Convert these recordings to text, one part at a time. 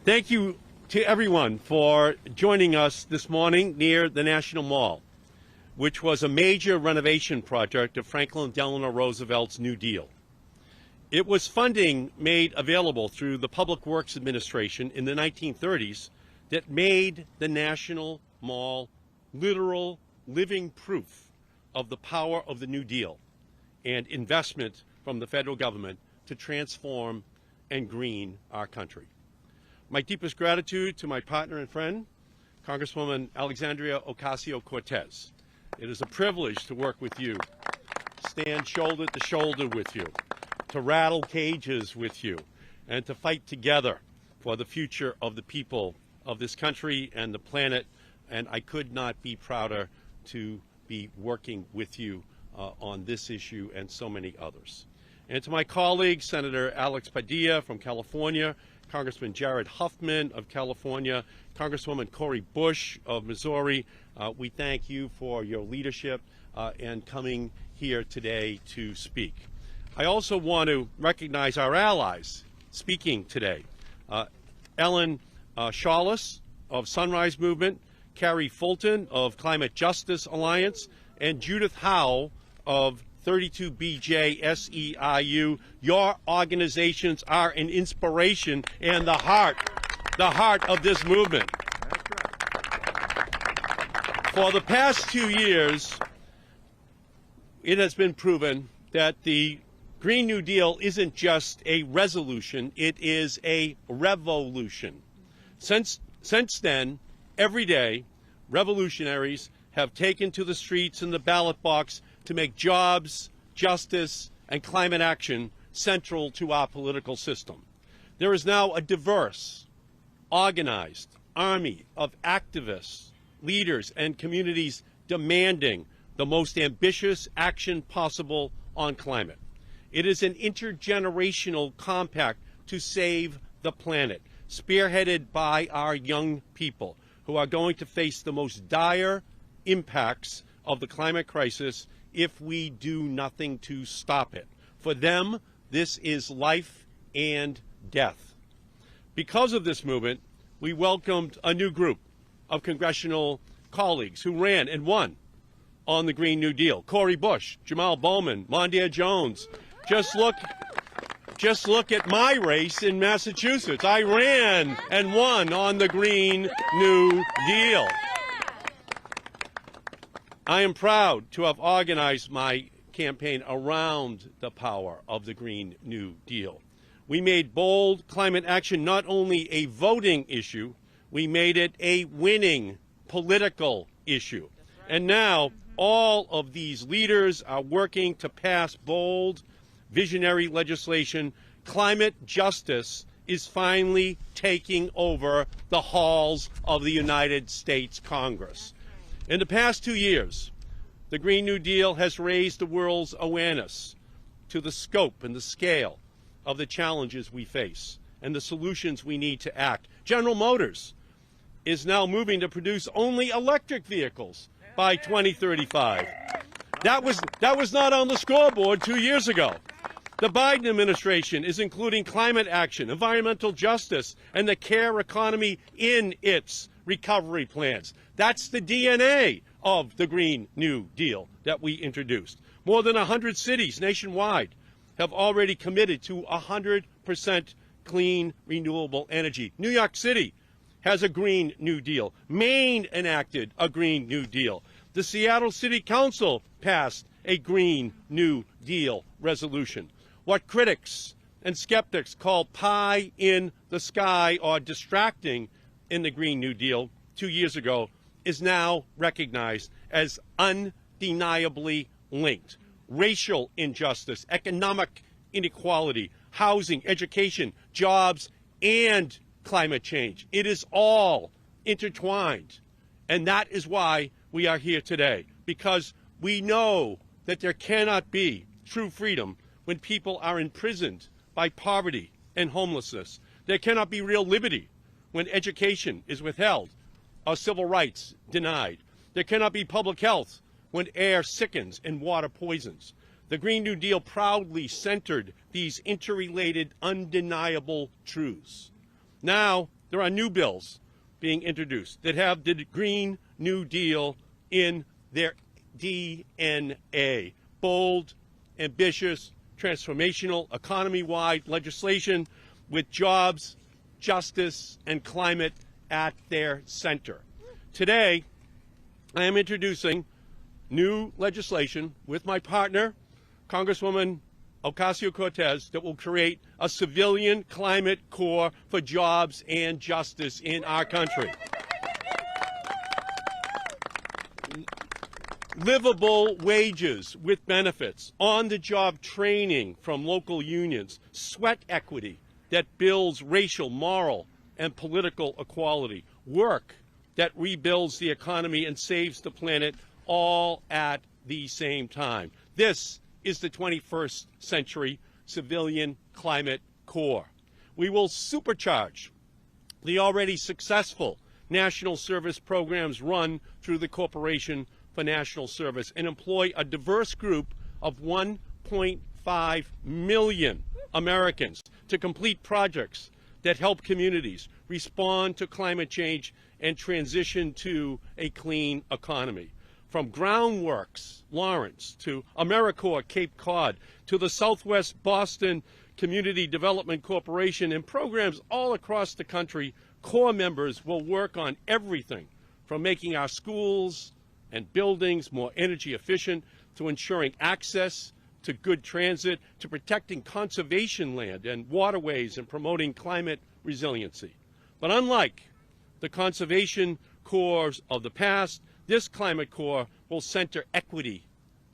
Thank you to everyone for joining us this morning near the National Mall, which was a major renovation project of Franklin Delano Roosevelt's New Deal. It was funding made available through the Public Works Administration in the 1930s that made the National Mall literal living proof of the power of the New Deal and investment from the federal government to transform and green our country. My deepest gratitude to my partner and friend, Congresswoman Alexandria Ocasio-Cortez. It is a privilege to work with you, stand shoulder to shoulder with you, to rattle cages with you, and to fight together for the future of the people of this country and the planet. And I could not be prouder to be working with you on this issue and so many others. And to my colleague, Senator Alex Padilla from California, Congressman Jared Huffman of California, Congresswoman Cori Bush of Missouri, we thank you for your leadership and coming here today to speak. I also want to recognize our allies speaking today. Ellen Shawless of Sunrise Movement, Carrie Fulton of Climate Justice Alliance, and Judith Howe of 32BJ SEIU. Your organizations are an inspiration and the heart of this movement. For the past 2 years, it has been proven that the Green New Deal isn't just a resolution, it is a revolution. Since then, every day, revolutionaries have taken to the streets and the ballot box to make jobs, justice, and climate action central to our political system. There is now a diverse, organized army of activists, leaders, and communities demanding the most ambitious action possible on climate. It is an intergenerational compact to save the planet, spearheaded by our young people who are going to face the most dire impacts of the climate crisis if we do nothing to stop it. For them, this is life and death. Because of this movement, we welcomed a new group of congressional colleagues who ran and won on the Green New Deal. Cori Bush, Jamal Bowman, Mondaire Jones. Just look at my race in Massachusetts. I ran and won on the Green New Deal. I am proud to have organized my campaign around the power of the Green New Deal. We made bold climate action not only a voting issue, we made it a winning political issue. And now all of these leaders are working to pass bold, visionary legislation. Climate justice is finally taking over the halls of the United States Congress. In the past 2 years, the Green New Deal has raised the world's awareness to the scope and the scale of the challenges we face and the solutions we need to act. General Motors is now moving to produce only electric vehicles by 2035. That was not on the scoreboard 2 years ago. The Biden administration is including climate action, environmental justice, and the care economy in its recovery plans. That's the DNA of the Green New Deal that we introduced. More than 100 cities nationwide have already committed to 100% clean, renewable energy. New York City has a Green New Deal. Maine enacted a Green New Deal. The Seattle City Council passed a Green New Deal resolution. What critics and skeptics call pie in the sky or distracting in the Green New Deal 2 years ago is now recognized as undeniably linked. Racial injustice, economic inequality, housing, education, jobs, and climate change. It is all intertwined. And that is why we are here today, because we know that there cannot be true freedom when people are imprisoned by poverty and homelessness. There cannot be real liberty when education is withheld or civil rights denied. There cannot be public health when air sickens and water poisons. The Green New Deal proudly centered these interrelated, undeniable truths. Now, there are new bills being introduced that have the Green New Deal in their DNA. Bold, ambitious, transformational, economy-wide legislation with jobs, justice, and climate at their center. Today, I am introducing new legislation with my partner, Congresswoman Ocasio-Cortez, that will create a civilian climate corps for jobs and justice in our country. Livable wages with benefits, on-the-job training from local unions, sweat equity that builds racial, moral, and political equality, work that rebuilds the economy and saves the planet, all at the same time. This is the 21st century civilian climate corps. We will supercharge the already successful national service programs run through the Corporation for National Service and employ a diverse group of 1.5 million Americans to complete projects that help communities respond to climate change and transition to a clean economy. From Groundworks Lawrence to AmeriCorps Cape Cod to the Southwest Boston Community Development Corporation and programs all across the country, Corps members will work on everything from making our schools and buildings more energy efficient to ensuring access to good transit, to protecting conservation land and waterways and promoting climate resiliency. But unlike the conservation corps of the past, this climate corps will center equity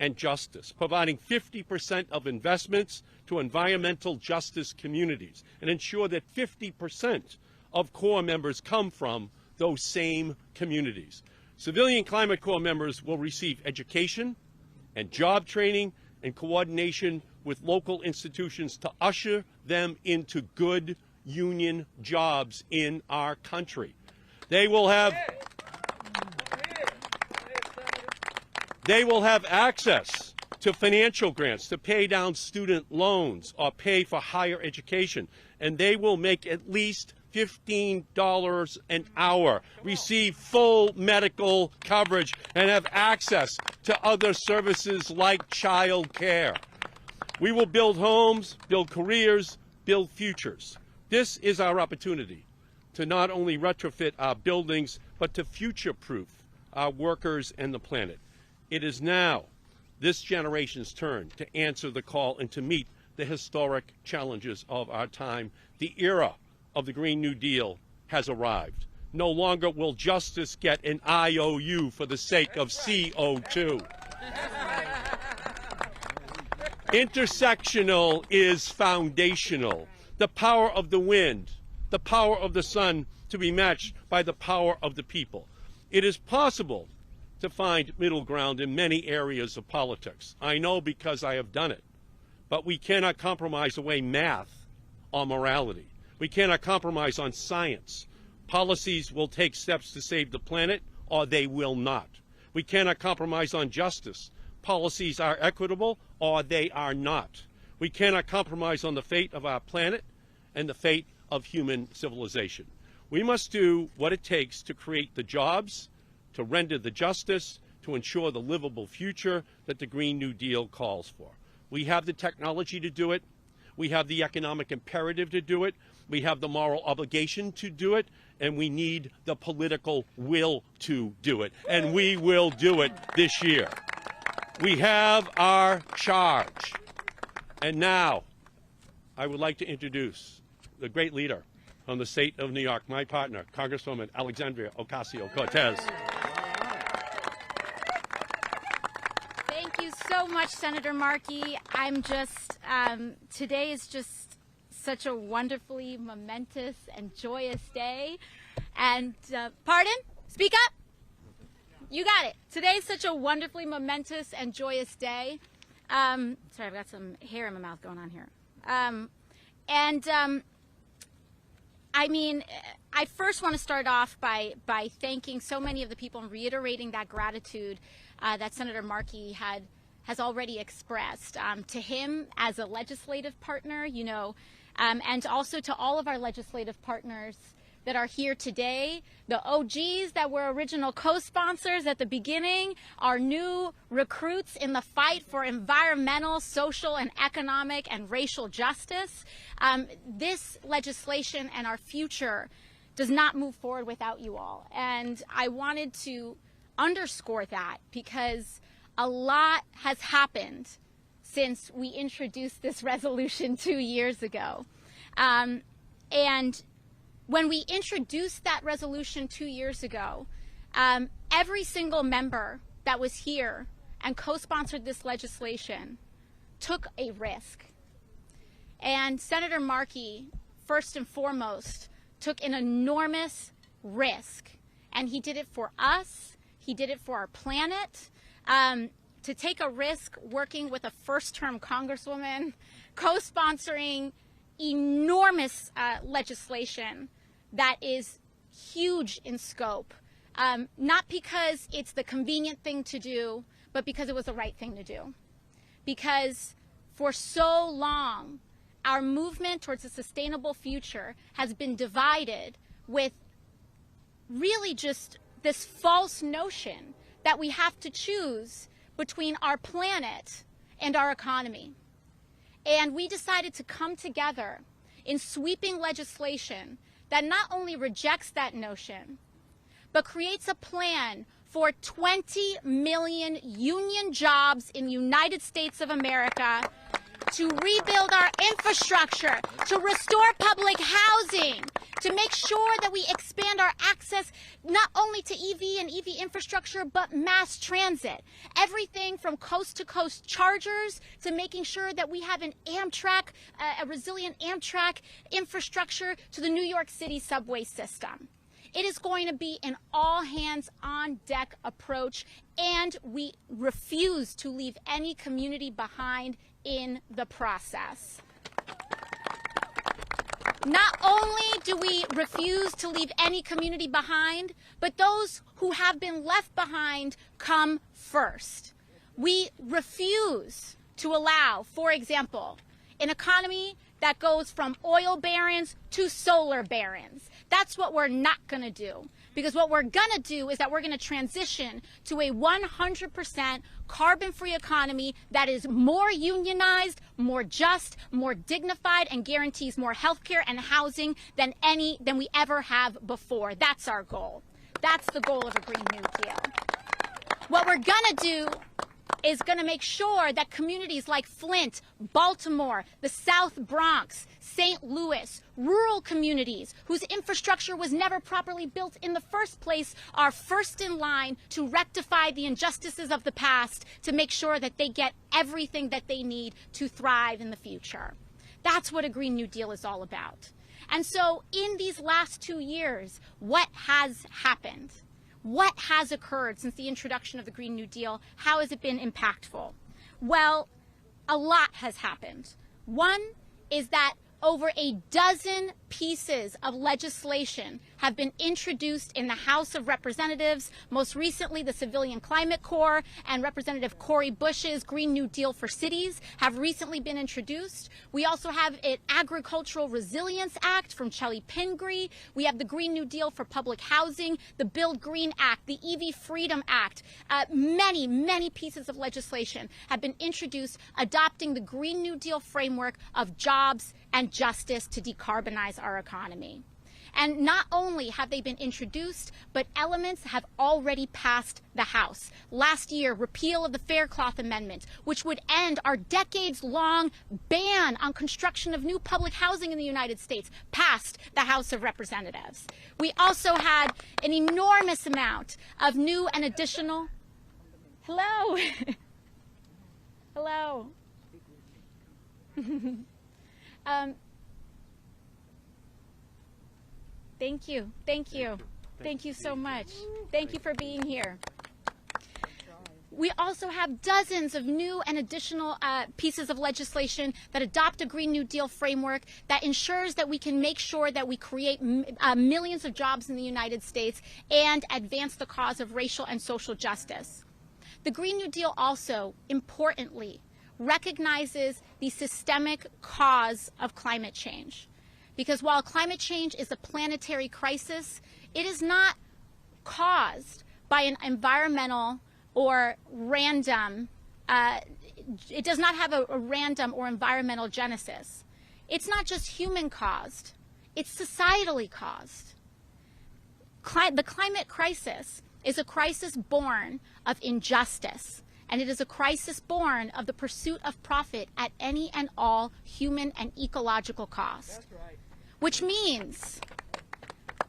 and justice, providing 50% of investments to environmental justice communities and ensure that 50% of corps members come from those same communities. Civilian climate corps members will receive education and job training and coordination with local institutions to usher them into good union jobs in our country. They will have access to financial grants to pay down student loans or pay for higher education, and they will make at least $15 an hour, receive full medical coverage, and have access to other services like child care. We will build homes, build careers, build futures. This is our opportunity to not only retrofit our buildings, but to future-proof our workers and the planet. It is now this generation's turn to answer the call and to meet the historic challenges of our time. The era of the Green New Deal has arrived. No longer will justice get an IOU for the sake of CO2. Intersectional is foundational. The power of the wind, the power of the sun to be matched by the power of the people. It is possible to find middle ground in many areas of politics. I know because I have done it. But we cannot compromise away math or morality. We cannot compromise on science. Policies will take steps to save the planet, or they will not. We cannot compromise on justice. Policies are equitable, or they are not. We cannot compromise on the fate of our planet and the fate of human civilization. We must do what it takes to create the jobs, to render the justice, to ensure the livable future that the Green New Deal calls for. We have the technology to do it. We have the economic imperative to do it. We have the moral obligation to do it, and we need the political will to do it. And we will do it this year. We have our charge. And now, I would like to introduce the great leader from the state of New York, my partner, Congresswoman Alexandria Ocasio-Cortez. Thank you so much, Senator Markey. Today is just such a wonderfully momentous and joyous day. And, pardon? Speak up? You got it. Today is such a wonderfully momentous and joyous day. Sorry, I've got some hair in my mouth going on here. I first want to start off by thanking so many of the people and reiterating that gratitude that Senator Markey has already expressed to him as a legislative partner, and also to all of our legislative partners that are here today, the OGs that were original co-sponsors at the beginning, our new recruits in the fight for environmental, social, and economic and racial justice. This legislation and our future does not move forward without you all. And I wanted to underscore that because a lot has happened since we introduced this resolution 2 years ago. And when we introduced that resolution 2 years ago, every single member that was here and co-sponsored this legislation took a risk. And Senator Markey, first and foremost, took an enormous risk. And he did it for us. He did it for our planet. To take a risk working with a first-term congresswoman, co-sponsoring enormous legislation that is huge in scope, not because it's the convenient thing to do, but because it was the right thing to do. Because for so long, our movement towards a sustainable future has been divided with really just this false notion that we have to choose between our planet and our economy. And we decided to come together in sweeping legislation that not only rejects that notion, but creates a plan for 20 million union jobs in the United States of America, to rebuild our infrastructure, to restore public housing, to make sure that we expand our access not only to EV and EV infrastructure, but mass transit. Everything from coast-to-coast chargers to making sure that we have an Amtrak, a resilient Amtrak infrastructure to the New York City subway system. It is going to be an all-hands-on-deck approach, and we refuse to leave any community behind in the process. Not only do we refuse to leave any community behind, but those who have been left behind come first. We refuse to allow, for example, an economy that goes from oil barons to solar barons. That's what we're not going to do. Because what we're going to do is that we're going to transition to a 100% carbon-free economy that is more unionized, more just, more dignified, and guarantees more health care and housing than we ever have before. That's our goal. That's the goal of a Green New Deal. What we're going to do is going to make sure that communities like Flint, Baltimore, the South Bronx, St. Louis, rural communities whose infrastructure was never properly built in the first place are first in line to rectify the injustices of the past, to make sure that they get everything that they need to thrive in the future. That's what a Green New Deal is all about. And so in these last 2 years, what has happened? What has occurred since the introduction of the Green New Deal? How has it been impactful? Well, a lot has happened. One is that over a dozen pieces of legislation have been introduced in the House of Representatives, most recently the Civilian Climate Corps and Representative Cori Bush's Green New Deal for Cities have recently been introduced. We also have an Agricultural Resilience Act from Chelly Pingree. We have the Green New Deal for Public Housing, the Build Green Act, the EV Freedom Act. Many pieces of legislation have been introduced adopting the Green New Deal framework of jobs and justice to decarbonize our economy. And not only have they been introduced, but elements have already passed the House. Last year, repeal of the Faircloth Amendment, which would end our decades-long ban on construction of new public housing in the United States, passed the House of Representatives. We also had an enormous amount of new and additional... Hello. Hello. Thank you. Thank you. Thank you so much. Thank you for being here. We also have dozens of new and additional pieces of legislation that adopt a Green New Deal framework that ensures that we can make sure that we create millions of jobs in the United States and advance the cause of racial and social justice. The Green New Deal also, importantly, recognizes the systemic cause of climate change. Because while climate change is a planetary crisis, it is not caused by an environmental or random, it does not have a random or environmental genesis. It's not just human caused, it's societally caused. The climate crisis is a crisis born of injustice, and it is a crisis born of the pursuit of profit at any and all human and ecological cost. That's right. Which means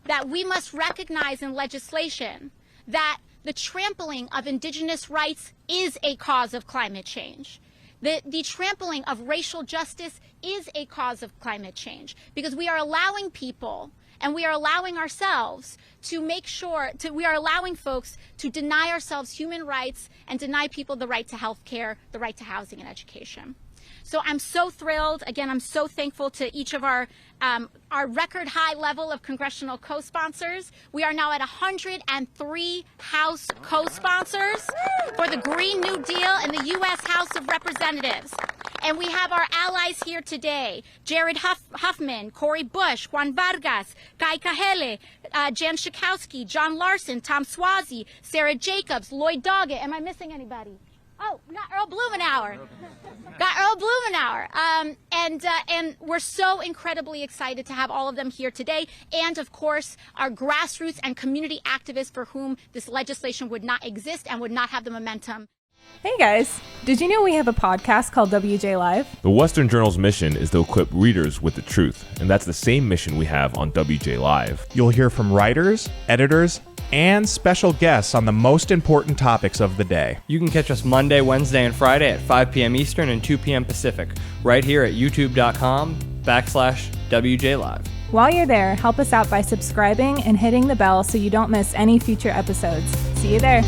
that we must recognize in legislation that the trampling of indigenous rights is a cause of climate change. The trampling of racial justice is a cause of climate change, because we are allowing people and we are allowing ourselves to make sure, we are allowing folks to deny ourselves human rights and deny people the right to health care, the right to housing and education. So I'm so thrilled. Again, I'm so thankful to each of our record high level of congressional co-sponsors. We are now at 103 House co-sponsors for the Green New Deal in the U.S. House of Representatives. And we have our allies here today: Jared Huffman, Cori Bush, Juan Vargas, Kai Kahele, Jan Schakowsky, John Larson, Tom Swazi, Sarah Jacobs, Lloyd Doggett. Am I missing anybody? Oh, we got Earl Blumenauer. And we're so incredibly excited to have all of them here today. And of course, our grassroots and community activists for whom this legislation would not exist and would not have the momentum. Hey guys, did you know we have a podcast called WJ Live? The Western Journal's mission is to equip readers with the truth, and that's the same mission we have on WJ Live. You'll hear from writers, editors, and special guests on the most important topics of the day. You can catch us Monday, Wednesday, and Friday at 5 p.m. Eastern and 2 p.m. Pacific, right here at youtube.com/WJ Live. While you're there, help us out by subscribing and hitting the bell so you don't miss any future episodes. See you there.